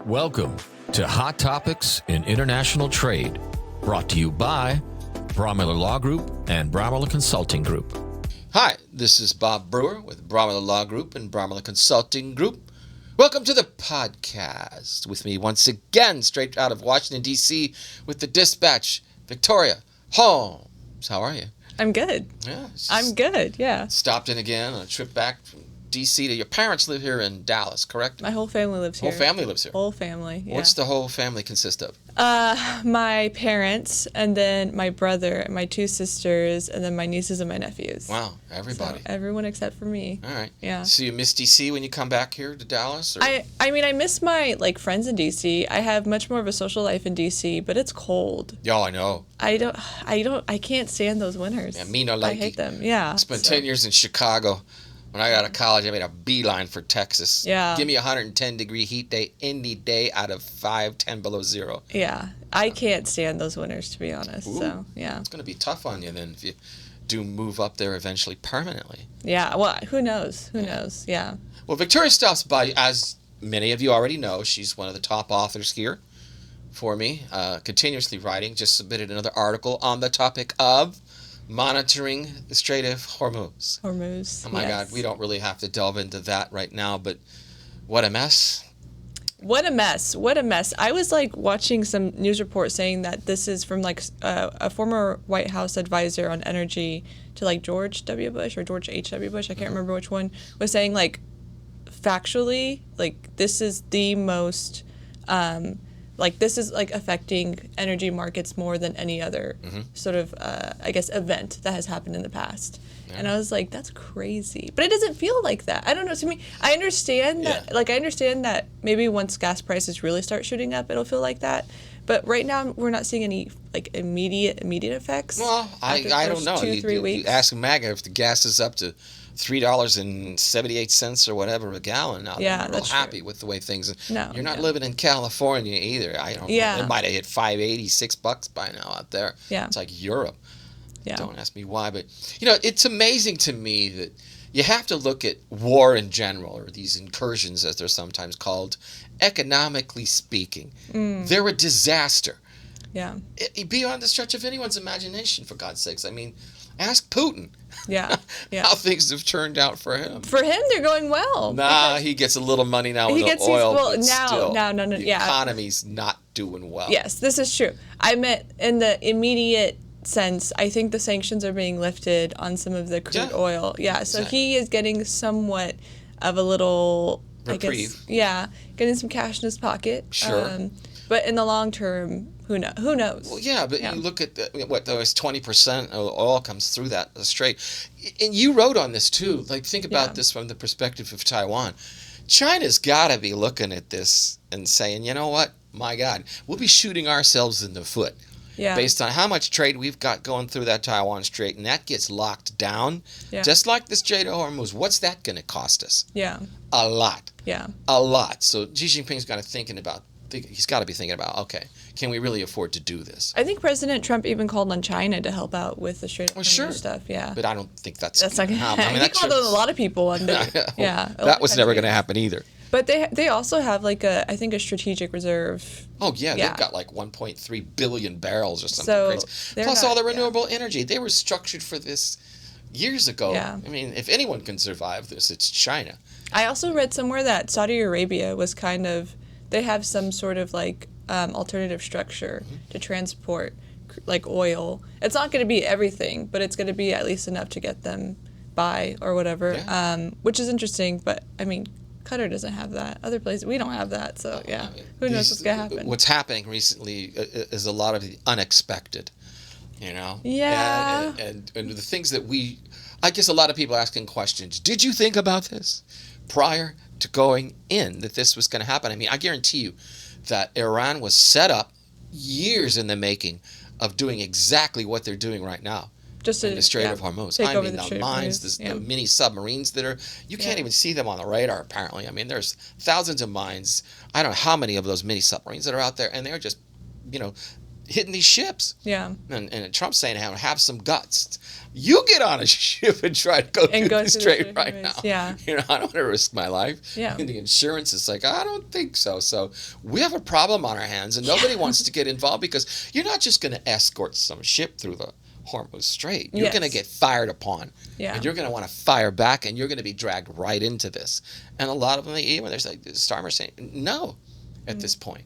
Welcome to Hot Topics in International Trade, brought to you by Bromiller Law Group and Bromiller Consulting Group. Hi, this is Bob Brewer with Bromiller Law Group and Bromiller Consulting Group. Welcome to the podcast. With me once again, straight out of Washington, D.C., with the Dispatch, Victoria Holmes. How are you? I'm good. Yeah. I'm good, yeah. Stopped in again on a trip back from D.C. to your parents live here in Dallas, correct? My whole family lives here. Whole family lives here? Whole family, yeah. What's the whole family consist of? My parents, and then my brother, and my two sisters, and then my nieces and my nephews. Wow, everybody. So everyone except for me. All right. Yeah. So you miss D.C. when you come back here to Dallas? Or? I mean, I miss my, friends in D.C. I have much more of a social life in D.C., but it's cold. Yeah, I know. I can't stand those winters. Yeah, me no like I hate them, yeah. I spent 10 years in Chicago. When I got out of college, I made a beeline for Texas. Yeah. Give me a 110-degree heat day any day out of 10 below zero. Yeah. I can't stand those winters, to be honest. Ooh. So, yeah. It's going to be tough on you then if you do move up there eventually permanently. Yeah. Well, who knows? Who knows? Yeah. Well, Victoria stops by, as many of you already know. She's one of the top authors here for me, continuously writing. Just submitted another article on the topic of monitoring the Strait of Hormuz. Oh my God, we don't really have to delve into that right now, but what a mess. What a mess. What a mess. I was watching some news report saying that this is from a former White House advisor on energy to George W. Bush or George H.W. Bush, I can't remember which one, was saying factually, this is the most this is affecting energy markets more than any other sort of event that has happened in the past. Yeah. And I was like, that's crazy. But it doesn't feel like that. I don't know. To me, I understand that I understand that maybe once gas prices really start shooting up, it'll feel like that. But right now we're not seeing any immediate effects. Well, I don't know. 2-3 weeks. You ask MAGA if the gas is up to $3.78 or whatever a gallon now. Yeah, I'm real happy with the way things. No, you're not living in California either. I don't know. It might have hit $5.86 by now out there. Yeah. It's like Europe. Yeah. Don't ask me why, but it's amazing to me that you have to look at war in general, or these incursions as they're sometimes called, economically speaking. They're a disaster. Yeah. Beyond the stretch of anyone's imagination, for God's sakes. I mean, ask Putin. Yeah. How things have turned out for him. For him, they're going well. Nah, he gets a little money now with the oil, but still, the economy's not doing well. Yes, this is true. I meant in the immediate sense, I think the sanctions are being lifted on some of the crude oil. Yeah, so he is getting somewhat of a little reprieve. Getting some cash in his pocket. Sure. But in the long term, who knows? Well, yeah, but you look at there was 20% of oil comes through that strait. And you wrote on this too. Think about this from the perspective of Taiwan. China's got to be looking at this and saying, you know what? My God, we'll be shooting ourselves in the foot. Yeah. Based on how much trade we've got going through that Taiwan Strait, and that gets locked down, just like the Strait of Hormuz, what's that going to cost us? Yeah. A lot. Yeah. A lot. So Xi Jinping's got to he's got to be thinking about, okay, can we really afford to do this? I think President Trump even called on China to help out with the Strait of Hormuz stuff. Yeah. But I don't think that's not going to happen. He called on a lot of people. That was never going to happen either. But they also have I think a strategic reserve. Oh yeah, they've got 1.3 billion barrels or something crazy. Plus all the renewable energy. They were structured for this years ago. Yeah. I mean, if anyone can survive this, it's China. I also read somewhere that Saudi Arabia was they have some sort of alternative structure to transport oil. It's not going to be everything, but it's going to be at least enough to get them by or whatever. Yeah. Which is interesting, but I mean, Qatar doesn't have that. Other places, we don't have that. So, who knows what's going to happen. What's happening recently is a lot of the unexpected, Yeah. And the things that I guess a lot of people are asking questions. Did you think about this prior to going in, that this was going to happen? I mean, I guarantee you that Iran was set up years in the making of doing exactly what they're doing right now. Just in the Strait of Hormuz. I mean, the mines, the mini submarines that are, you can't even see them on the radar, apparently. I mean, there's thousands of mines. I don't know how many of those mini submarines that are out there, and they're just, hitting these ships. Yeah. And Trump's saying, have some guts. You get on a ship and try to go through this strait right now. Yeah. I don't want to risk my life. Yeah. And the insurance is like, I don't think so. So we have a problem on our hands, and nobody wants to get involved, because you're not just going to escort some ship through the Hormuz Strait. You're going to get fired upon. Yeah. And you're going to want to fire back, and you're going to be dragged right into this. And a lot of them, even there's like Starmer saying, no, at this point.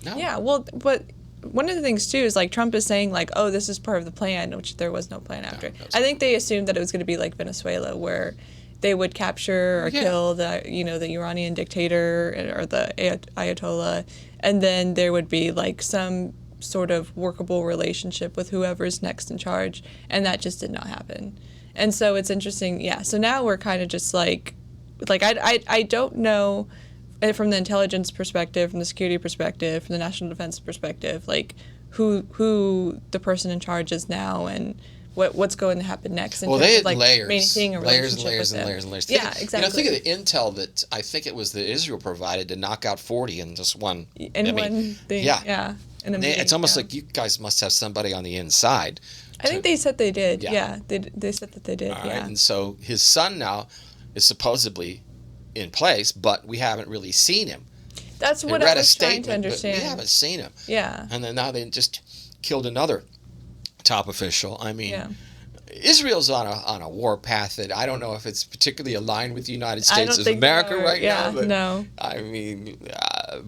No. Yeah, well, but one of the things, too, is, like, Trump is saying, like, oh, this is part of the plan, which there was no plan after. I think they assumed that it was going to be like Venezuela, where they would capture or kill the, the Iranian dictator or the Ayatollah, and then there would be, like, some sort of workable relationship with whoever's next in charge, and that just did not happen. And so it's interesting, so now we're kind of just, like I don't know, from the intelligence perspective, from the security perspective, from the national defense perspective, like who the person in charge is now and what's going to happen next. Well, they had like maintaining a layers and layers and layers and layers. Yeah, exactly. Think of the intel that I think it was that Israel provided to knock out 40 in just one. One thing. Yeah. It's almost like you guys must have somebody on the inside. I think they said they did. Yeah, they said that they did. All right. And so his son now is supposedly in place, but we haven't really seen him. That's what I was trying to understand. But we haven't seen him. Yeah. And then now they just killed another top official. I mean, Israel's on a war path that I don't know if it's particularly aligned with the United States of America right now. But no. I mean,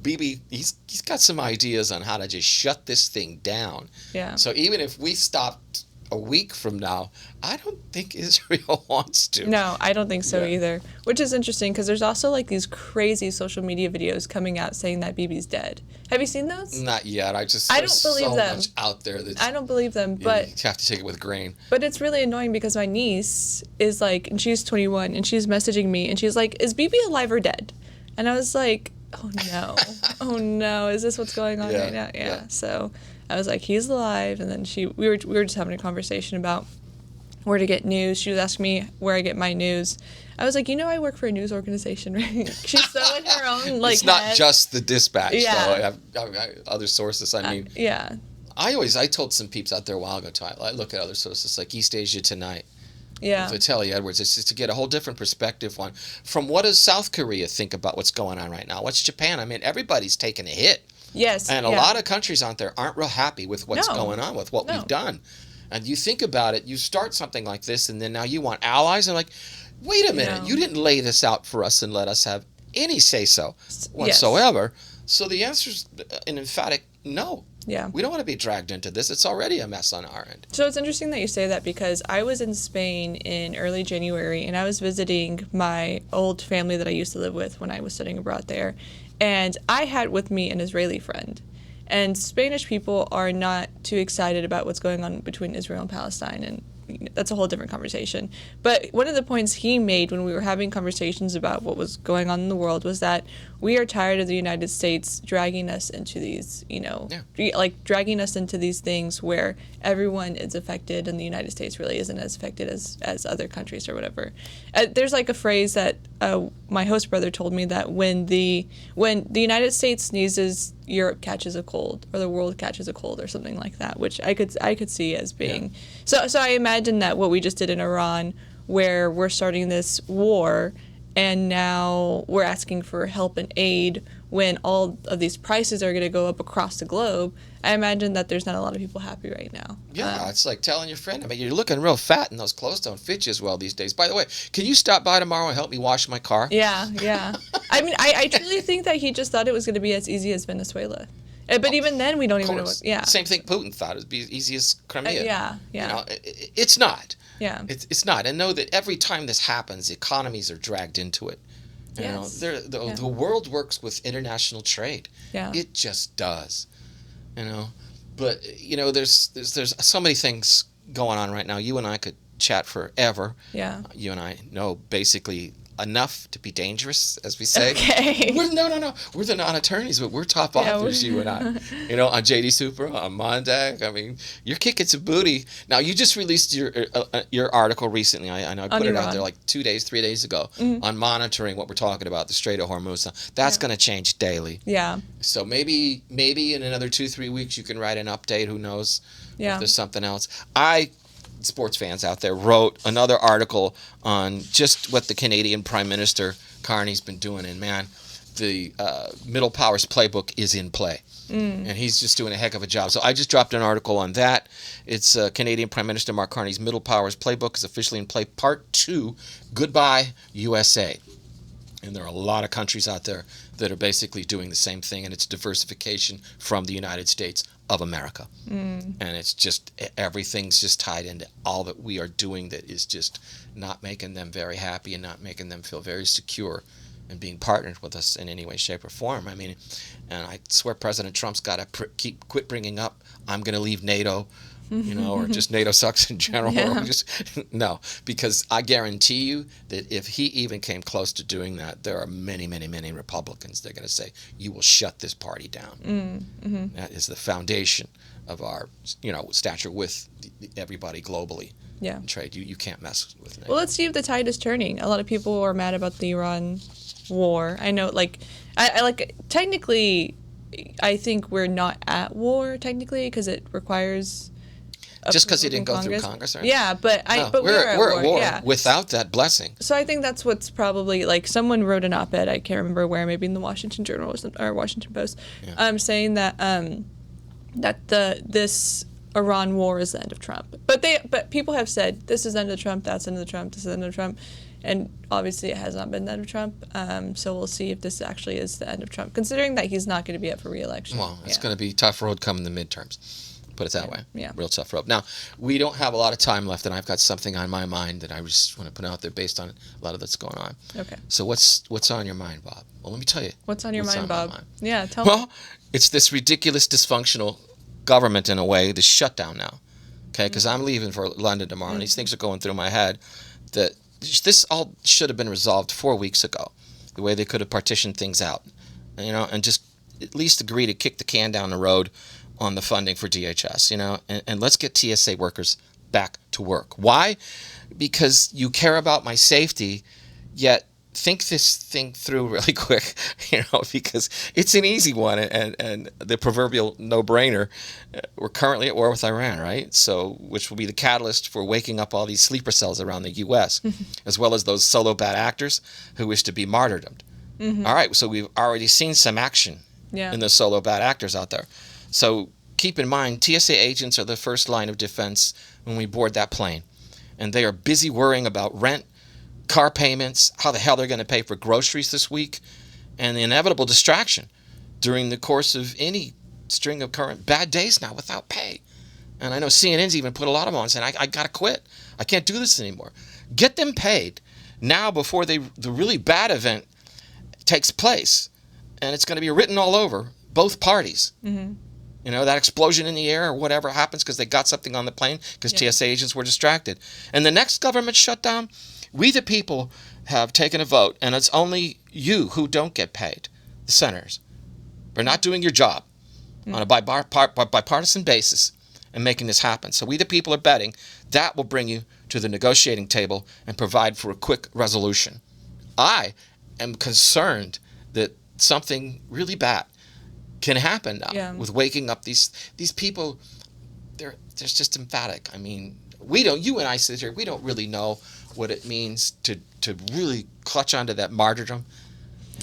Bibi, he's got some ideas on how to just shut this thing down. Yeah. So even if we stopped a week from now, I don't think Israel wants to. No, I don't think so either. Which is interesting, because there's also like these crazy social media videos coming out saying that Bibi's dead. Have you seen those? Not yet. I don't believe so them. Much out there that I don't believe them, but you have to take it with a grain. But it's really annoying, because my niece is like, and she's 21, and she's messaging me, and she's like, "Is Bibi alive or dead?" And I was like, "Oh no, oh no, is this what's going on right now?" Yeah. So I was like, "He's alive," and then we were just having a conversation about where to get news. She was asking me where I get my news. I was like, I work for a news organization, right? She's so in her own It's not just the Dispatch, though. I have other sources. I mean, I told some peeps out there a while ago, I look at other sources like East Asia Tonight. Yeah. Vitaly Edwards. It's just to get a whole different perspective from what does South Korea think about what's going on right now? What's Japan? I mean, everybody's taking a hit. Yes. And a lot of countries out there aren't real happy with what's going on, with what we've done. And you think about it, you start something like this, and then now you want allies, and like, wait a minute, you didn't lay this out for us and let us have any say-so whatsoever. So the answer is an emphatic no. Yeah. We don't want to be dragged into this. It's already a mess on our end. So it's interesting that you say that, because I was in Spain in early January, and I was visiting my old family that I used to live with when I was studying abroad there. And I had with me an Israeli friend. And Spanish people are not too excited about what's going on between Israel and Palestine, and that's a whole different conversation. But one of the points he made when we were having conversations about what was going on in the world was that we are tired of the United States dragging us into these, like dragging us into these things where everyone is affected and the United States really isn't as affected as other countries or whatever. There's like a phrase that my host brother told me, that when the United States sneezes, Europe catches a cold, or the world catches a cold, or something like that, which I could see as being. So I imagine that what we just did in Iran, where we're starting this war, and now we're asking for help and aid when all of these prices are going to go up across the globe, I imagine that there's not a lot of people happy right now. Yeah, it's like telling your friend, I mean, you're looking real fat and those clothes don't fit you as well these days. By the way, can you stop by tomorrow and help me wash my car? Yeah. I mean, I truly think that he just thought it was going to be as easy as Venezuela. But even then, we don't even know what... Yeah. Same thing Putin thought. It would be as easy as Crimea. Yeah. It's not. Yeah. It's not. And know that every time this happens, economies are dragged into it. Yes. The world works with international trade. Yeah. It just does. But there's so many things going on right now. You and I could chat forever. Yeah. You and I know basically enough to be dangerous, as we say. Okay. No. We're the non-attorneys, but we're top authors, you and I. On JD Super, on Monday. I mean, you're kicking some booty. Now, you just released your article recently. I know I put it out there like 3 days ago on monitoring what we're talking about, the Strait of Hormuz. That's going to change daily. Yeah. So maybe in another 2-3 weeks you can write an update. Who knows? Yeah. If there's something else. Sports fans out there, wrote another article on just what the Canadian Prime Minister Carney's been doing, and man, the Middle Powers playbook is in play, and he's just doing a heck of a job. So I just dropped an article on that. It's Canadian Prime Minister Mark Carney's Middle Powers playbook is officially in play, Part 2, Goodbye USA. And there are a lot of countries out there that are basically doing the same thing, and it's diversification from the United States of America. And it's just, everything's just tied into all that we are doing that is just not making them very happy and not making them feel very secure and being partnered with us in any way, shape, or form. I mean, and I swear President Trump's got to quit bringing up, I'm going to leave NATO, or just NATO sucks in general. Yeah. Or no, because I guarantee you that if he even came close to doing that, there are many, many, many Republicans that are going to say, you will shut this party down. That is the foundation of our, stature with everybody globally. Yeah. In trade. You can't mess with NATO. Well, let's see if the tide is turning. A lot of people are mad about the Iran war. I know, technically, I think we're not at war, technically, because it requires... Just because he didn't go through Congress, right? Yeah, but we're at war yeah. without that blessing. So I think that's what's probably, someone wrote an op-ed, I can't remember where, maybe in the Washington Journal or Washington Post, saying that this Iran war is the end of Trump. But people have said this is the end of Trump, that's the end of Trump, this is the end of Trump, and obviously it has not been the end of Trump. So we'll see if this actually is the end of Trump, considering that he's not going to be up for re-election. Well, it's going to be a tough road coming the midterms. Put it that way. Yeah. Real tough road. Now, we don't have a lot of time left, and I've got something on my mind that I just want to put out there based on a lot of that's going on. Okay. So what's on your mind, Bob? Well, let me tell you. What's on your mind, my Bob? mind. Yeah, tell me. Well, it's this ridiculous, dysfunctional government in a way, the shutdown now. Okay, because I'm leaving for London tomorrow, and these things are going through my head that this all should have been resolved 4 weeks ago, the way they could have partitioned things out, and just at least agree to kick the can down the road on the funding for DHS, and let's get TSA workers back to work. Why? Because you care about my safety, yet think this thing through really quick, because it's an easy one and the proverbial no-brainer. We're currently at war with Iran, right? So, which will be the catalyst for waking up all these sleeper cells around the U.S., as well as those solo bad actors who wish to be martyrdomed. All right, so we've already seen some action in the solo bad actors out there. So keep in mind, TSA agents are the first line of defense when we board that plane. And they are busy worrying about rent, car payments, how the hell they're going to pay for groceries this week, and the inevitable distraction during the course of any string of current bad days now without pay. And I know CNN's even put a lot of them on saying, I got to quit. I can't do this anymore. Get them paid now before the really bad event takes place. And it's going to be written all over both parties. That explosion in the air or whatever happens because they got something on the plane because TSA agents were distracted. And the next government shutdown, we the people have taken a vote, and it's only you who don't get paid, the senators, for not doing your job on a bipartisan basis and making this happen. So we the people are betting that will bring you to the negotiating table and provide for a quick resolution. I am concerned that something really bad can happen now with waking up these people. They're just emphatic. I mean, you and I sit here, we don't really know what it means to really clutch onto that martyrdom.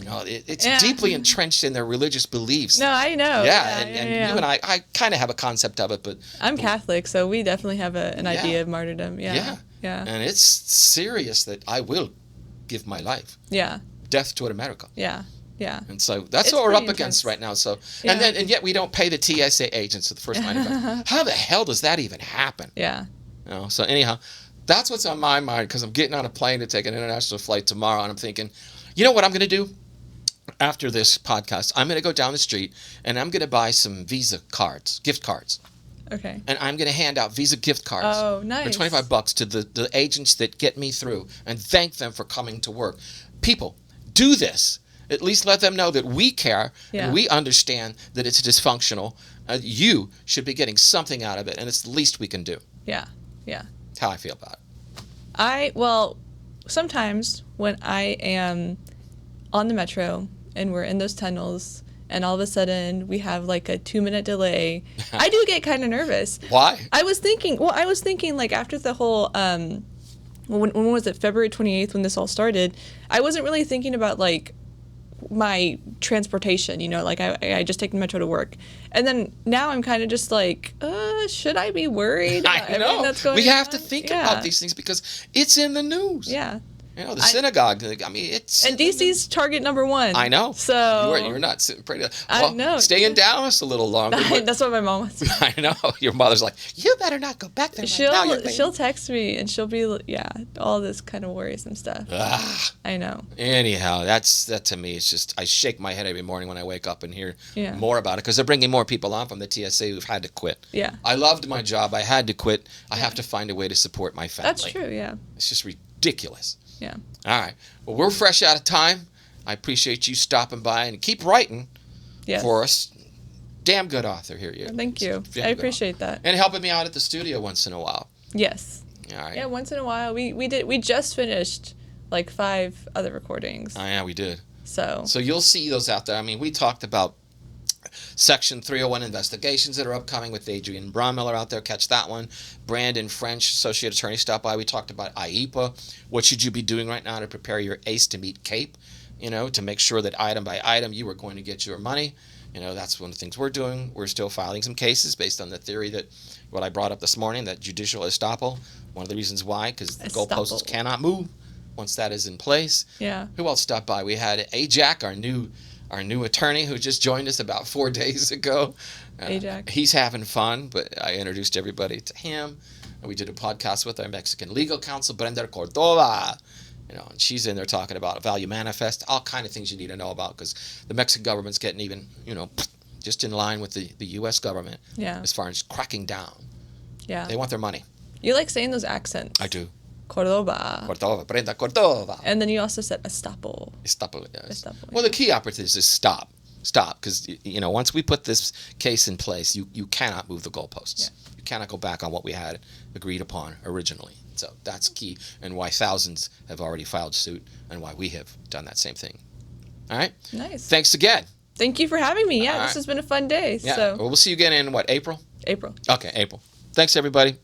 It's deeply entrenched in their religious beliefs. No, I know. And you and I kind of have a concept of it, but I'm Catholic, so we definitely have an idea of martyrdom. Yeah. And it's serious that I will give my life. Yeah. Death to America. Yeah. And so that's what we're up against right now. So and yet we don't pay the TSA agents at the first line of defense. How the hell does that even happen? Yeah. So anyhow, that's what's on my mind because I'm getting on a plane to take an international flight tomorrow, and I'm thinking, you know what I'm going to do after this podcast? I'm going to go down the street and I'm going to buy some Visa cards, gift cards. Okay. And I'm going to hand out Visa gift cards Oh, nice. for $25 to the agents that get me through and thank them for coming to work. People, do this. At least let them know that we care and we understand that it's dysfunctional. You should be getting something out of it, and it's the least we can do. Yeah. Yeah. That's how I feel about it. Well, sometimes when I am on the metro and we're in those tunnels and all of a sudden we have like a 2-minute delay, I do get kind of nervous. Why? I was thinking like after the whole, when was it, February 28th when this all started, I wasn't really thinking about like my transportation, like I just take the metro to work. And then now I'm kind of just like, should I be worried about I know. everything that's going on? We have to think about these things because it's in the news. Yeah. The synagogue. I mean, it's. And DC's target number 1. I know. So you're not sitting pretty. Well, I know. Stay in Dallas a little longer. That's what my mom wants. I know. Your mother's like, you better not go back there. She'll text me and she'll be all this kind of worrisome stuff. I know. Anyhow, that to me, it's just I shake my head every morning when I wake up and hear Yeah. more about it because they're bringing more people on from the TSA who've had to quit. Yeah. I loved my job. I had to quit. I have to find a way to support my family. That's true. Yeah. It's just ridiculous. Yeah. All right. Well, we're fresh out of time. I appreciate you stopping by and keep writing for us. Damn good author here, you. Thank you. I appreciate that. And helping me out at the studio once in a while. Yes. All right. Yeah, once in a while. We just finished like 5 other recordings. Oh, yeah, we did. So you'll see those out there. I mean, we talked about Section 301 investigations that are upcoming with Adrian Bromiller out there. Catch that one. Brandon French, Associate Attorney, stopped by. We talked about IEPA. What should you be doing right now to prepare your ace to meet CAPE? To make sure that item by item you are going to get your money. That's one of the things we're doing. We're still filing some cases based on the theory that what I brought up this morning, that judicial estoppel. One of the reasons why, because the goalposts cannot move once that is in place. Yeah. Who else stopped by? We had Ajak, our new attorney, who just joined us about 4 days ago. Ajak. He's having fun, but I introduced everybody to him. And we did a podcast with our Mexican legal counsel, Brenda Cordova. And she's in there talking about value manifest, all kind of things you need to know about because the Mexican government's getting even, just in line with the U.S. government as far as cracking down. Yeah. They want their money. You like saying those accents. I do. Cordova. Brenda Cordova. And then you also said estoppel. Estoppel, yes. Estoppel, Well, the key operative is stop, because once we put this case in place, you cannot move the goalposts. Yeah. You cannot go back on what we had agreed upon originally. So that's key, and why thousands have already filed suit, and why we have done that same thing. All right. Nice. Thanks again. Thank you for having me. Yeah, All this right. has been a fun day. Yeah. So Well, we'll see you again in what, April? April. Okay, April. Thanks, everybody.